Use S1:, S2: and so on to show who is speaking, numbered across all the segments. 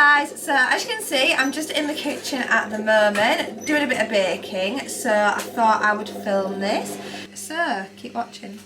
S1: guys, so as you can see I'm just in the kitchen at the moment doing a bit of baking, so I thought I would film this, so keep watching.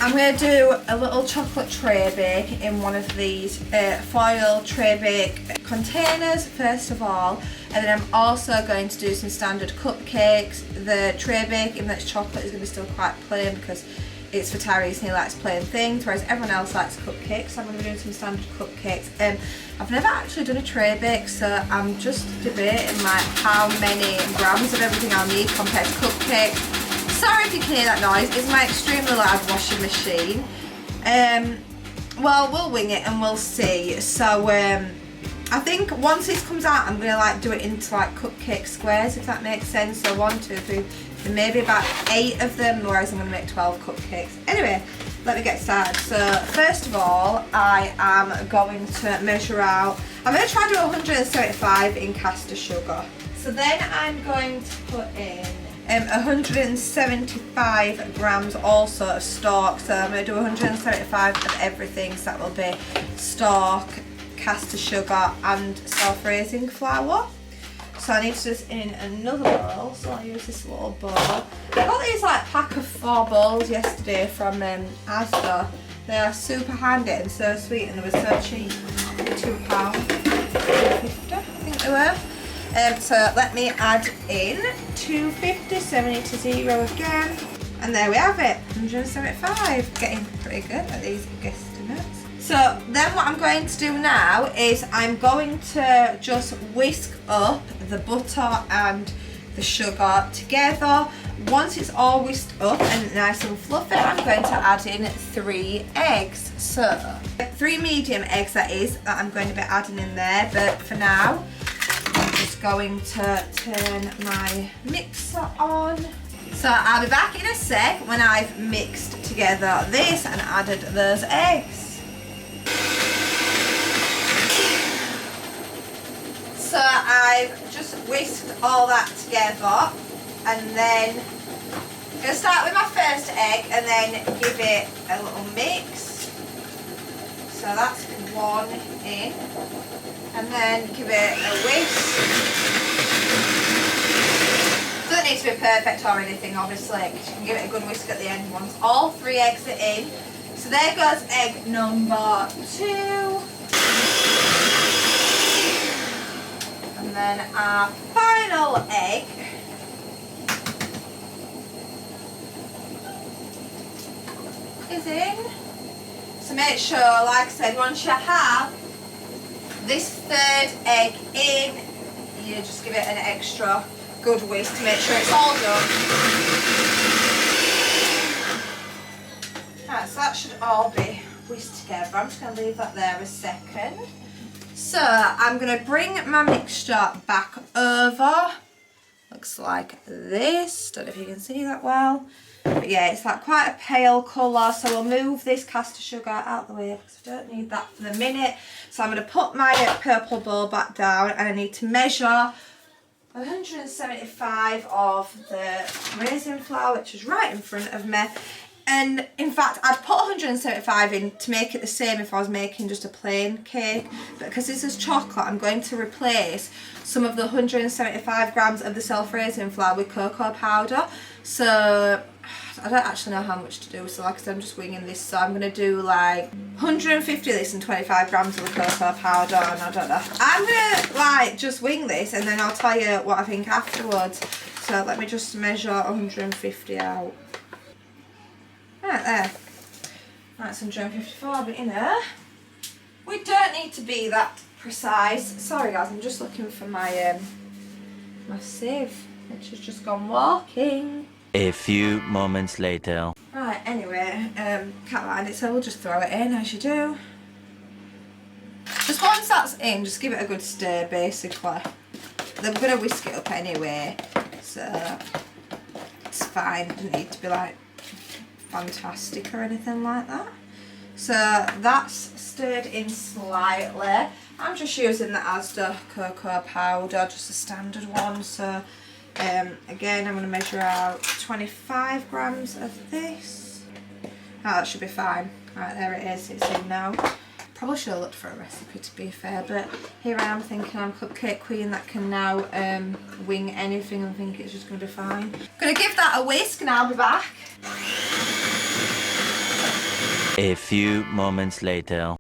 S1: I'm going to do a little chocolate tray bake in one of these foil tray bake containers first of all, and then I'm also going to do some standard cupcakes. The tray bake, even though it's chocolate, is going to be still quite plain because it's for Tyrese and he likes plain things, whereas everyone else likes cupcakes, so I'm going to be doing some standard cupcakes. I've never actually done a tray bake, so I'm just debating like how many grams of everything I'll need compared to cupcakes. Sorry if you can hear that noise, it's my extremely loud washing machine. Well, we'll wing it and we'll see. So I think once this comes out I'm gonna like do it into like cupcake squares, if that makes sense. So 1, 2, 3, and maybe about 8 of them, whereas I'm gonna make 12 cupcakes. Anyway, let me get started. So first of all, I am going to measure out, I'm gonna try to do 175 in caster sugar. So then I'm going to put in 175 grams also of stock, so I'm going to do 175 of everything, so that will be stock, caster sugar and self-raising flour. So I need to just in another bowl, so I'll use this little bowl. I got these like pack of 4 bowls yesterday from Asda. They are super handy and so sweet, and they were so cheap, £2.50 I think they were. So let me add in 250, 70 to 0 again, and there we have it, 175. Getting pretty good at these guesstimates. So then what I'm going to do now is I'm going to just whisk up the butter and the sugar together. Once it's all whisked up and nice and fluffy, I'm going to add in 3 eggs. So 3 medium eggs that is, that I'm going to be adding in there, but for now I'm just going to turn my mixer on. So I'll be back in a sec when I've mixed together this and added those eggs. So I've just whisked all that together, and then I'm going to start with my first egg and then give it a little mix. So that's 1 in. And then give it a whisk. Doesn't need to be perfect or anything, obviously, because you can give it a good whisk at the end once all 3 eggs are in. So there goes egg number 2. And then our final egg is in. So make sure, like I said, once you have this 3rd egg in, you just give it an extra good whisk to make sure it's all done. Right, so that should all be whisked together. I'm just going to leave that there a second. So I'm going to bring my mixture back over. Looks like this. Don't know if you can see that well. But yeah, it's like quite a pale colour, so we'll move this caster sugar out the way because we don't need that for the minute. So I'm going to put my purple bowl back down, and I need to measure 175 of the raisin flour, which is right in front of me. And in fact, I'd put 175 in to make it the same if I was making just a plain cake. But because this is chocolate, I'm going to replace some of the 175 grams of the self-raising flour with cocoa powder. So I don't actually know how much to do, so like I said, I'm just winging this. So I'm going to do like 150 of this and 25 grams of the cocoa powder, and I don't know. I'm going to like just wing this, and then I'll tell you what I think afterwards. So let me just measure 150 out. Right there. That's 154, but you know, we don't need to be that precise. Sorry guys, I'm just looking for my my sieve, which has just gone walking.
S2: A few moments later.
S1: Right, anyway, can't find it, so we'll just throw it in as you do. Just once that's in, just give it a good stir basically. Then we're going to whisk it up anyway, so it's fine. It doesn't need to be like fantastic or anything like that. So that's stirred in slightly. I'm just using the Asda cocoa powder, just a standard one. So again, I'm going to measure out 25 grams of this. Oh, that should be fine. Right, there it is, it's in now. Probably should have looked for a recipe to be fair, but here I am thinking I'm cupcake queen that can now wing anything and think it's just going to be fine. Going to give that a whisk and I'll be back.
S2: A few moments later.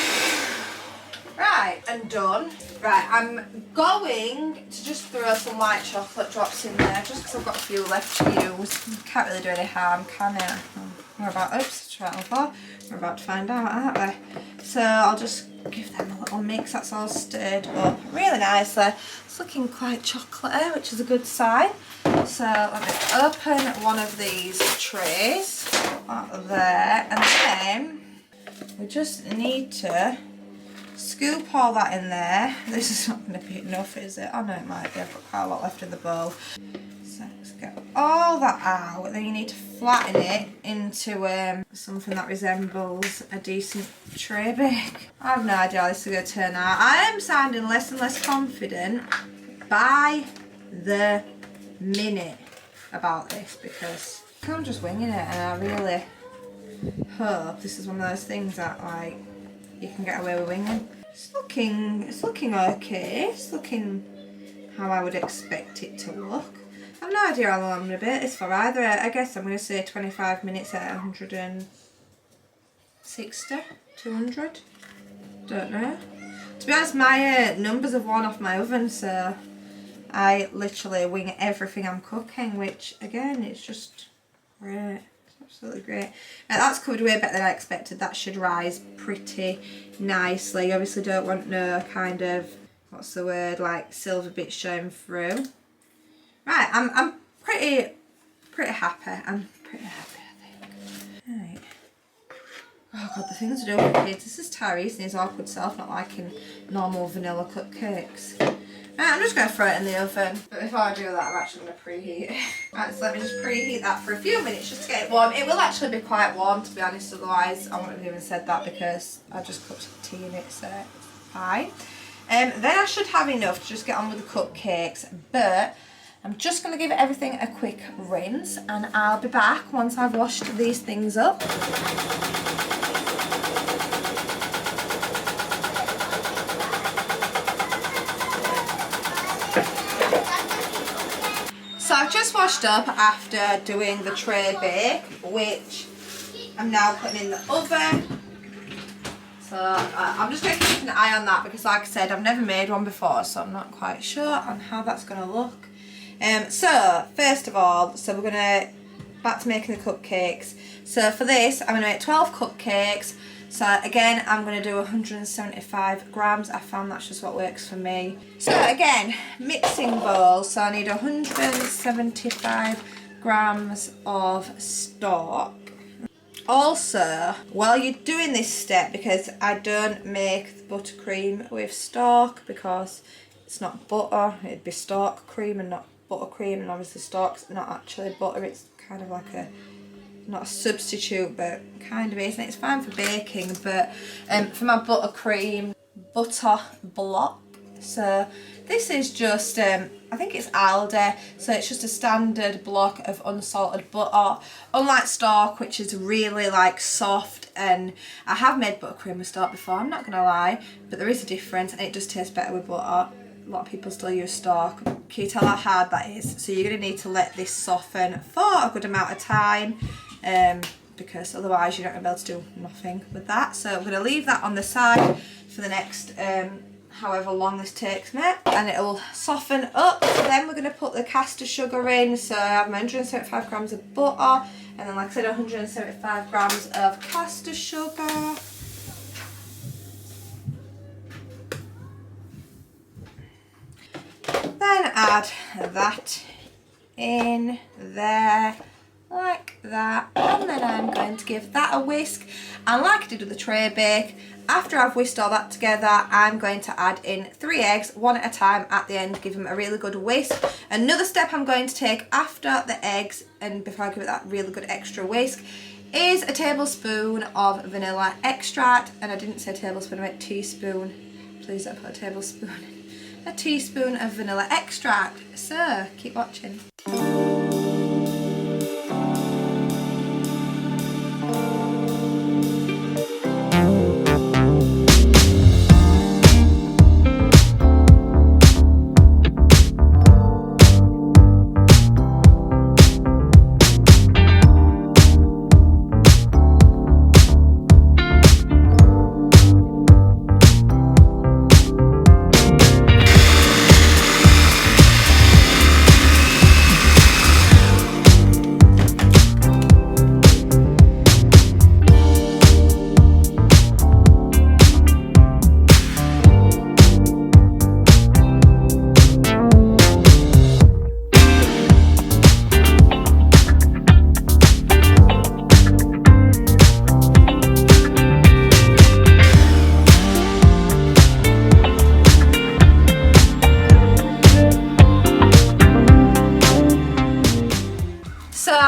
S1: Right, and done. Right, I'm going to just throw some white chocolate drops in there just because I've got a few left to use. Can't really do any harm, can I? We're about, oops, 12. We're about to find out, aren't we? So I'll just give them a little mix. That's all stirred up really nicely. It's looking quite chocolatey, which is a good sign. So let me open one of these trays. That there, and then we just need to scoop all that in there. This is not going to be enough, is it? Oh no, it might be. I've got quite a lot left in the bowl. So let's get all that out. Then you need to flatten it into something that resembles a decent tray bake. I have no idea how this is going to turn out. I am sounding less and less confident by the minute about this because I'm just winging it, and I really hope this is one of those things that like you can get away with winging. It's looking okay. It's looking how I would expect it to look. I've no idea how long I'm going to bake this for either. I guess I'm going to say 25 minutes at 160, 200. Don't know. To be honest, my numbers have worn off my oven, so I literally wing everything I'm cooking, which again, it's just great. Absolutely great. Now that's covered way better than I expected. That should rise pretty nicely. You obviously don't want no kind of, what's the word, like silver bits showing through. Right, I'm pretty happy. I'm pretty happy, I think. Right. Oh god, the things to do with kids. This is Tyrese and his awkward self not liking normal vanilla cupcakes. Right, I'm just going to throw it in the oven, but before I do that I'm actually going to preheat it. Right, so let me just preheat that for a few minutes just to get it warm. It will actually be quite warm, to be honest, otherwise I wouldn't have even said that because I just cooked tea in it, so it's fine. Then I should have enough to just get on with the cupcakes, but I'm just going to give everything a quick rinse and I'll be back once I've washed these things up. So I've just washed up after doing the tray bake, which I'm now putting in the oven. So I'm just going to keep an eye on that because like I said, I've never made one before, so I'm not quite sure on how that's going to look. So first of all, so we're going to back to making the cupcakes. So for this, I'm going to make 12 cupcakes. So again, I'm going to do 175 grams. I found that's just what works for me. So again, mixing bowl. So I need 175 grams of stock. Also, while you're doing this step, because I don't make the buttercream with stock because it's not butter, it'd be stock cream and not buttercream, and obviously stock's not actually butter, it's kind of like a, not a substitute, but kind of is, and it's fine for baking. But for my buttercream, butter block, so this is just, I think it's Aldi, so it's just a standard block of unsalted butter, unlike stock, which is really like soft, and I have made buttercream with stock before, I'm not going to lie, but there is a difference and it does taste better with butter. a lot of people still use stock. Can you tell how hard that is? So you're going to need to let this soften for a good amount of time, because otherwise you're not going to be able to do nothing with that. So I'm going to leave that on the side for the next however long this takes me, and it'll soften up. Then we're going to put the caster sugar in. So I have my 175 grams of butter, and then like I said, 175 grams of caster sugar. Then add that in there like that, and then I'm going to give that a whisk. And like I did with the tray bake, after I've whisked all that together, I'm going to add in 3 eggs, one at a time at the end, give them a really good whisk. Another step I'm going to take after the eggs, and before I give it that really good extra whisk, is a tablespoon of vanilla extract. And I didn't say tablespoon, I meant teaspoon. Please don't put a tablespoon in. A teaspoon of vanilla extract. So keep watching.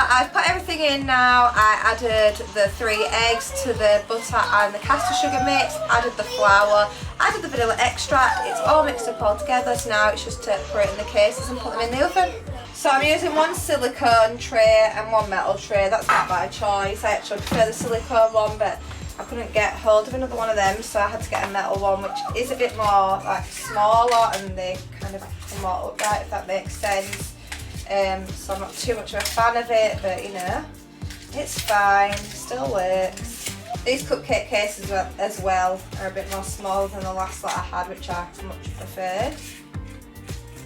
S1: I've put everything in now. I added the 3 eggs to the butter and the caster sugar mix, added the flour, added the vanilla extract. It's all mixed up all together, so now it's just to put it in the cases and put them in the oven. So I'm using 1 silicone tray and 1 metal tray. That's not by choice. I actually prefer the silicone one, but I couldn't get hold of another one of them, so I had to get a metal one, which is a bit more like smaller, and they kind of are more upright, if that makes sense. So I'm not too much of a fan of it, but you know, it's fine, still works. These cupcake cases as well are a bit more small than the last that I had, which I much preferred.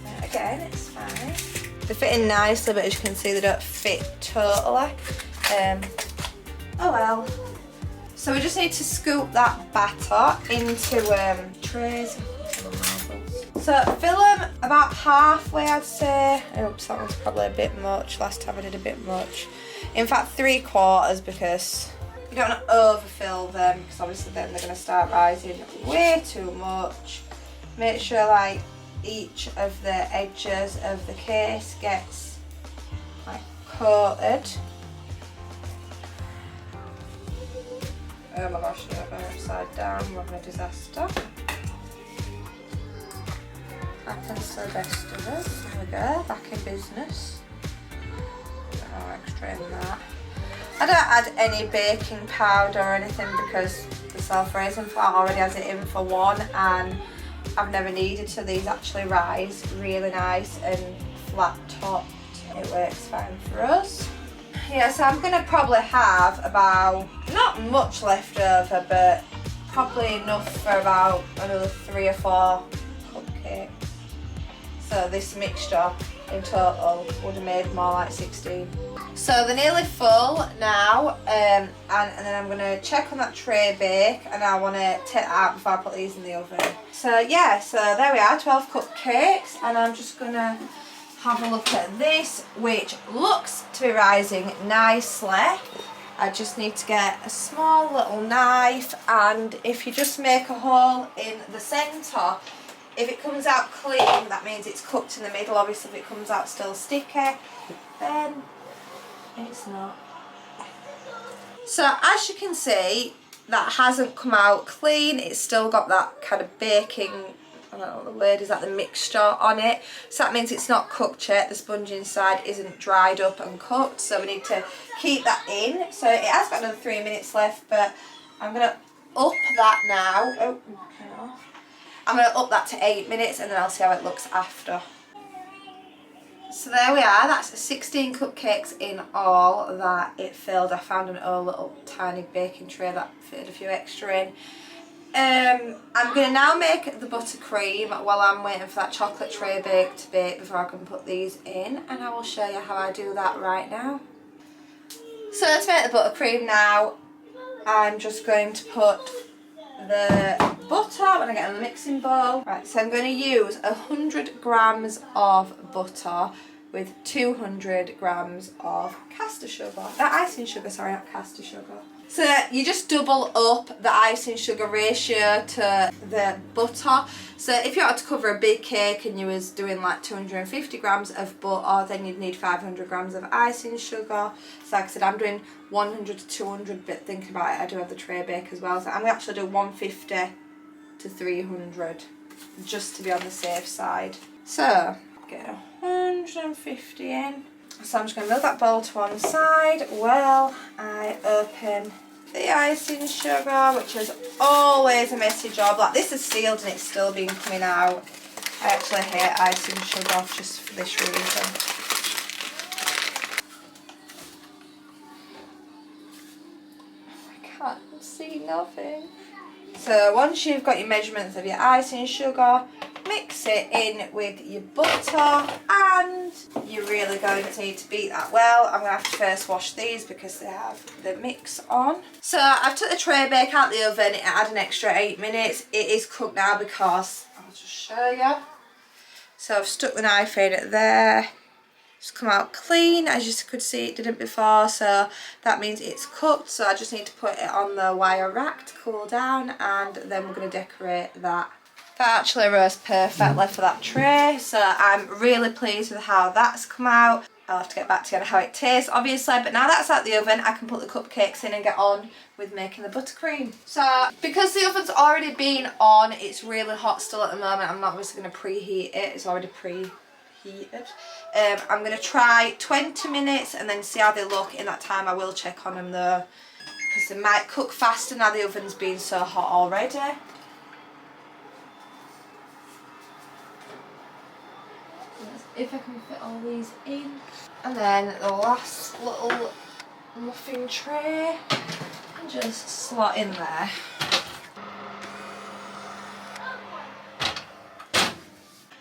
S1: But again, it's fine. They fit in nicely, but as you can see, they don't fit totally. Oh well. So we just need to scoop that batter into trays. So fill them about halfway, I'd say. Oops, that one's probably a bit much. Last time I did a bit much. In fact, 3/4, because you don't want to overfill them, because obviously then they're going to start rising way too much. Make sure like each of the edges of the case gets like coated. Oh my gosh, yeah, I'm upside down, we're having a disaster. Happens to the best of us. There we go, back in business. Oh, extra in that. I don't add any baking powder or anything because the self-raising flour already has it in for 1, and I've never needed to. These actually rise really nice and flat topped. It works fine for us. Yeah, so I'm going to probably have about, not much left over, but probably enough for about another 3 or 4 cupcakes. So this mixture in total would have made more like 16. So they're nearly full now, and then I'm going to check on that tray bake, and I want to take that out before I put these in the oven. So yeah, so there we are, 12 cupcakes, and I'm just going to have a look at this, which looks to be rising nicely. I just need to get a small little knife, and if you just make a hole in the centre, if it comes out clean, that means it's cooked in the middle. Obviously, if it comes out still sticky, then it's not. So as you can see, that hasn't come out clean. It's still got that kind of baking, I don't know what the word is, like the mixture on it. So that means it's not cooked yet. The sponge inside isn't dried up and cooked. So we need to keep that in. So it has got another 3 minutes left, but I'm going to up that now. Oh, turn it off. I'm going to up that to 8 minutes and then I'll see how it looks after. So there we are, that's 16 cupcakes in all that it filled. I found an old little tiny baking tray that fitted a few extra in. I'm going to now make the buttercream while I'm waiting for that chocolate tray bake to bake before I can put these in, and I will show you how I do that right now. So to make the buttercream now, I'm just going to put the butter when I get in the mixing bowl. Right, so I'm going to use 100 grams of butter with 200 grams of caster sugar. Icing sugar, sorry, not caster sugar. So you just double up the icing sugar ratio to the butter. So if you had to cover a big cake and you was doing like 250 grams of butter, then you'd need 500 grams of icing sugar. So like I said, I'm doing 100 to 200, but thinking about it, I do have the tray bake as well. So I'm going to actually do 150 to 300, just to be on the safe side. So get 150 in. So I'm just going to move that bowl to one side while I open the icing sugar, which is always a messy job. Like this is sealed and it's still been coming out. I actually hate icing sugar just for this reason. I can't see nothing. So once you've got your measurements of your icing sugar, mix it in with your butter, and you're really going to need to beat that well. I'm going to have to first wash these because they have the mix on. So I've took the tray bake out the oven. It had an extra 8 minutes. It is cooked now because, I'll just show you. So I've stuck the knife in it there. It's come out clean, as you could see it didn't before, so that means it's cooked. So I just need to put it on the wire rack to cool down, and then we're going to decorate that. That actually rose perfectly for that tray, so I'm really pleased with how that's come out. I'll have to get back to you on how it tastes obviously, but now that's out the oven I can put the cupcakes in and get on with making the buttercream. So because the oven's already been on, it's really hot still at the moment. I'm not obviously going to preheat it, it's already preheated. I'm going to try 20 minutes and then see how they look. In that time I will check on them though, because they might cook faster now the oven's been so hot already. If I can fit all these in. And then the last little muffin tray, and just slot in there.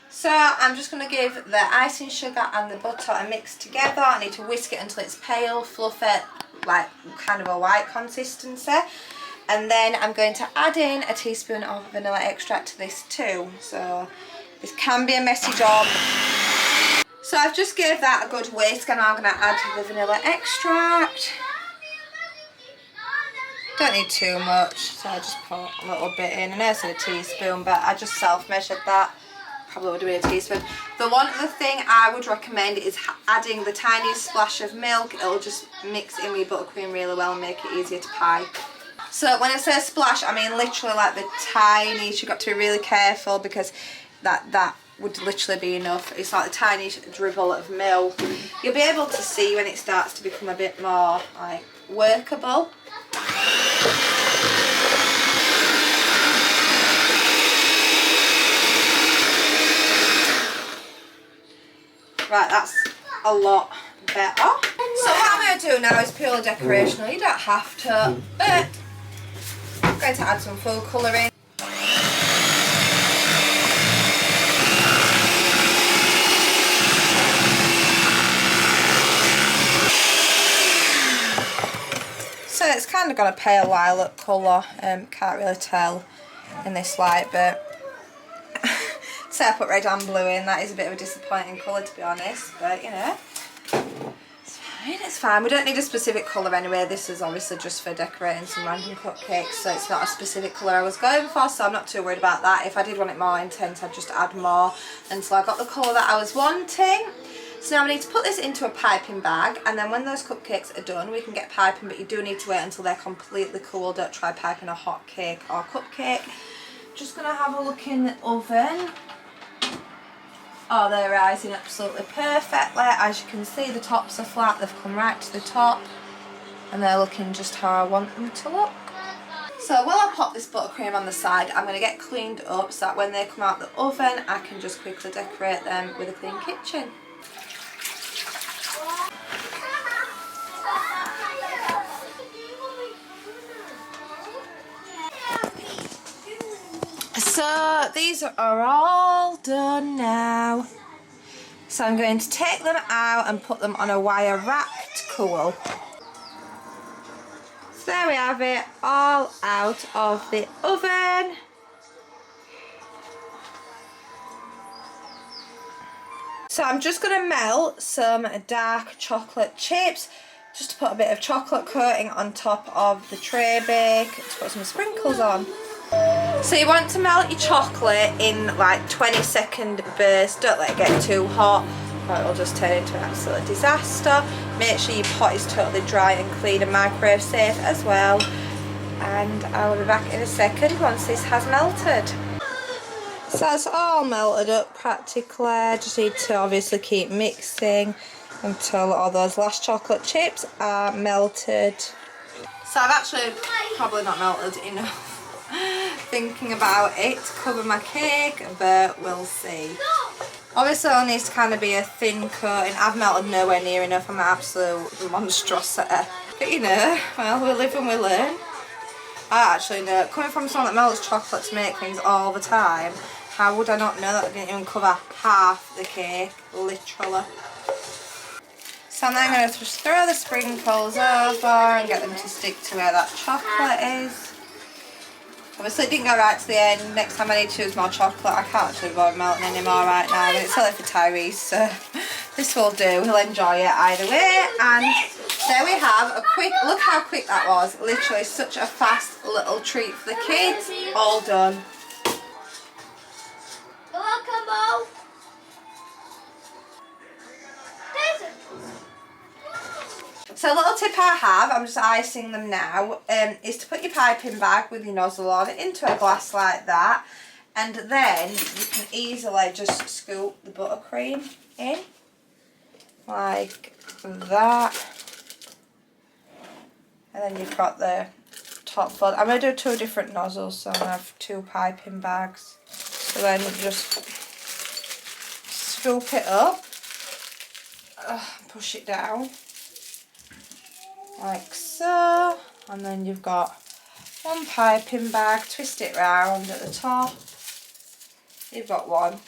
S1: So I'm just going to give the icing sugar and the butter a mix together. I need to whisk it until it's pale, fluff it, like kind of a white consistency. And then I'm going to add in a teaspoon of vanilla extract to this too. So this can be a messy job. So I've just gave that a good whisk, and I'm going to add the vanilla extract. Don't need too much, so I just put a little bit in. I know I said a teaspoon, but I just self-measured that. Probably would have been a teaspoon. The one other thing I would recommend is adding the tiniest splash of milk. It'll just mix in with buttercream really well and make it easier to pie. So when I say splash, I mean literally like the tiniest. You've got to be really careful because that would literally be enough. It's like the tiniest dribble of milk. You'll be able to see when it starts to become a bit more like workable. Right, that's a lot better. So what I'm going to do now is purely decorational. You don't have to, but I'm going to add some food colouring. So it's kind of got a pale lilac colour. Can't really tell in this light, but so I put red and blue in. That is a bit of a disappointing colour to be honest, but you know, it's fine, it's fine. We don't need a specific colour anyway. This is obviously just for decorating some random cupcakes, so it's not a specific colour I was going for, so I'm not too worried about that. If I did want it more intense, I'd just add more until I got the colour that I was wanting. So now we need to put this into a piping bag, and then when those cupcakes are done we can get piping, but you do need to wait until they're completely cool. Don't try piping a hot cake or cupcake. Just going to have a look in the oven. Oh, they're rising absolutely perfectly. As you can see, the tops are flat, they've come right to the top, and they're looking just how I want them to look. So So while I pop this buttercream on the side, I'm going to get cleaned up so that when they come out the oven, I can just quickly decorate them with a clean kitchen. So these are all done now. So I'm going to take them out and put them on a wire wrapped cool. So there we have it, all out of the oven. So I'm just going to melt some dark chocolate chips just to put a bit of chocolate coating on top of the tray bake to put some sprinkles on. So you want to melt your chocolate in like 20-second bursts, don't let it get too hot or it'll just turn into an absolute disaster. Make sure your pot is totally dry and clean and microwave safe as well. And I will be back in a second once this has melted. So that's all melted up practically. Just need to obviously keep mixing until all those last chocolate chips are melted. So I've actually probably not melted enough thinking about it to cover my cake, but we'll see. Obviously it needs to kind of be a thin coating. I've melted nowhere near enough. I'm an absolute monstrosity. But you know, well, we live and we learn. I actually know, coming from someone that melts chocolate to make things all the time, how would I not know that I didn't even cover half the cake, literally. So I'm then going to just throw the sprinkles over and get them to stick to where that chocolate is. Obviously it didn't go right to the end. Next time I need to use more chocolate. I can't actually bother melting anymore right now. It's only for Tyrese, so this will do. He'll enjoy it either way. And there we have a quick, look how quick that was. Literally such a fast little treat for the kids. All done. So a little tip I have, I'm just icing them now, is to put your piping bag with your nozzle on into a glass like that, and then you can easily just scoop the buttercream in like that, and then you've got the top full. I'm going to do 2 different nozzles, so I'm going to have 2 piping bags. So then you just scoop it up, push it down like so, and then you've got 1 piping bag, twist it round at the top, you've got 1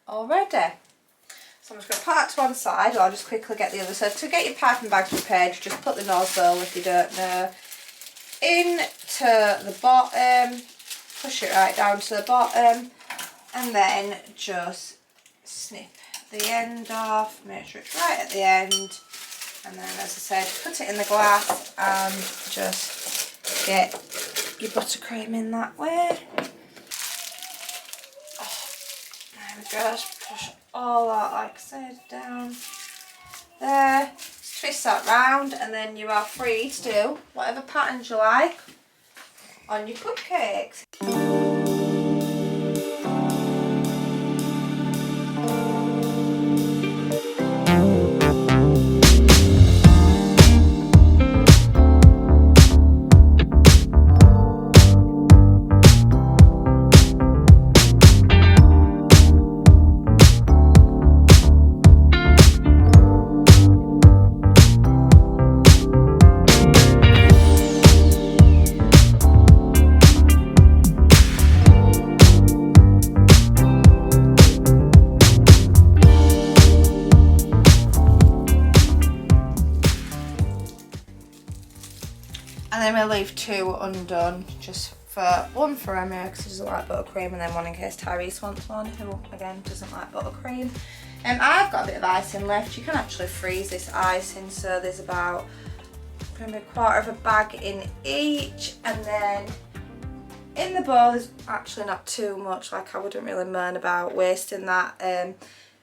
S1: already. So I'm just going to put that to one side, or I'll just quickly get the other. So to get your piping bags prepared, just put the nozzle, if you don't know, into the bottom, push it right down to the bottom, and then just snip the end off, make sure it's right at the end. And then, as I said, put it in the glass and just get your buttercream in that way. Oh, there we go, just push all that, like I said, down there. Just twist that round, and then you are free to do whatever patterns you like on your cupcakes. And then we'll leave 2 undone, just for 1 for Emma because she doesn't like buttercream, and then 1 in case Tyrese wants one, who again doesn't like buttercream. I've got a bit of icing left. You can actually freeze this icing, so there's about maybe 1/4 of a bag in each, and then in the bowl there's actually not too much. Like, I wouldn't really moan about wasting that,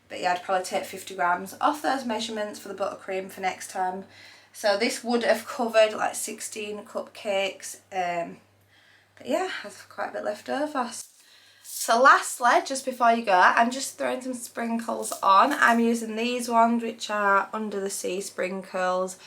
S1: but yeah, I'd probably take 50 grams off those measurements for the buttercream for next time. So this would have covered like 16 cupcakes, but yeah, I've quite a bit left over. So lastly, just before you go, I'm just throwing some sprinkles on. I'm using these ones, which are Under the Sea sprinkles.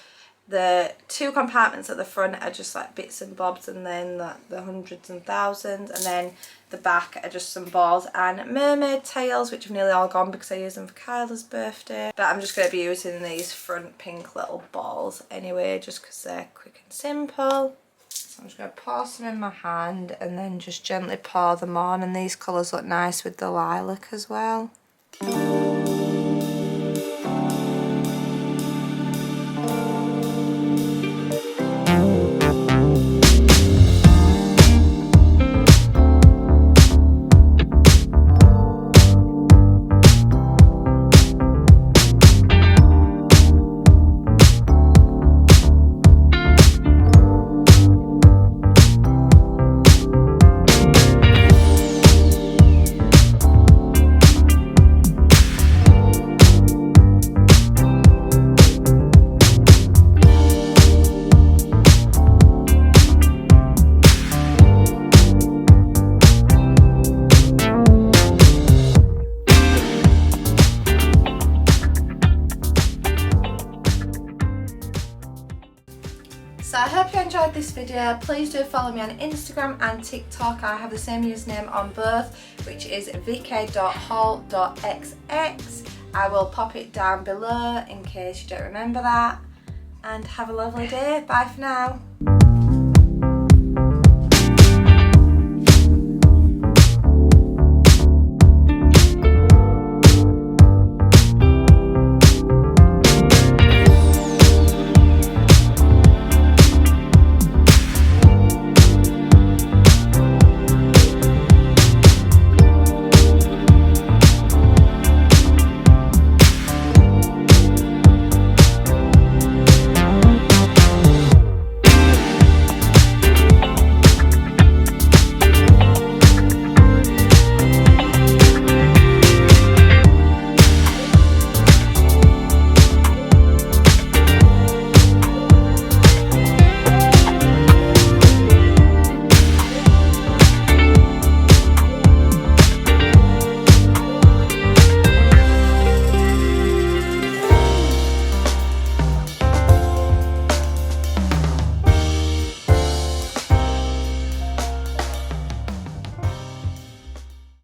S1: The 2 compartments at the front are just like bits and bobs, and then the hundreds and thousands, and then the back are just some balls and mermaid tails, which have nearly all gone because I used them for Kyla's birthday. But I'm just going to be using these front pink little balls anyway, just because they're quick and simple. So I'm just going to pour some in my hand and then just gently pour them on, and these colours look nice with the lilac as well. So I hope you enjoyed this video. Please do follow me on Instagram and TikTok. I have the same username on both, which is vikki.hall.xx. I will pop it down below in case you don't remember that. And have a lovely day. Bye for now.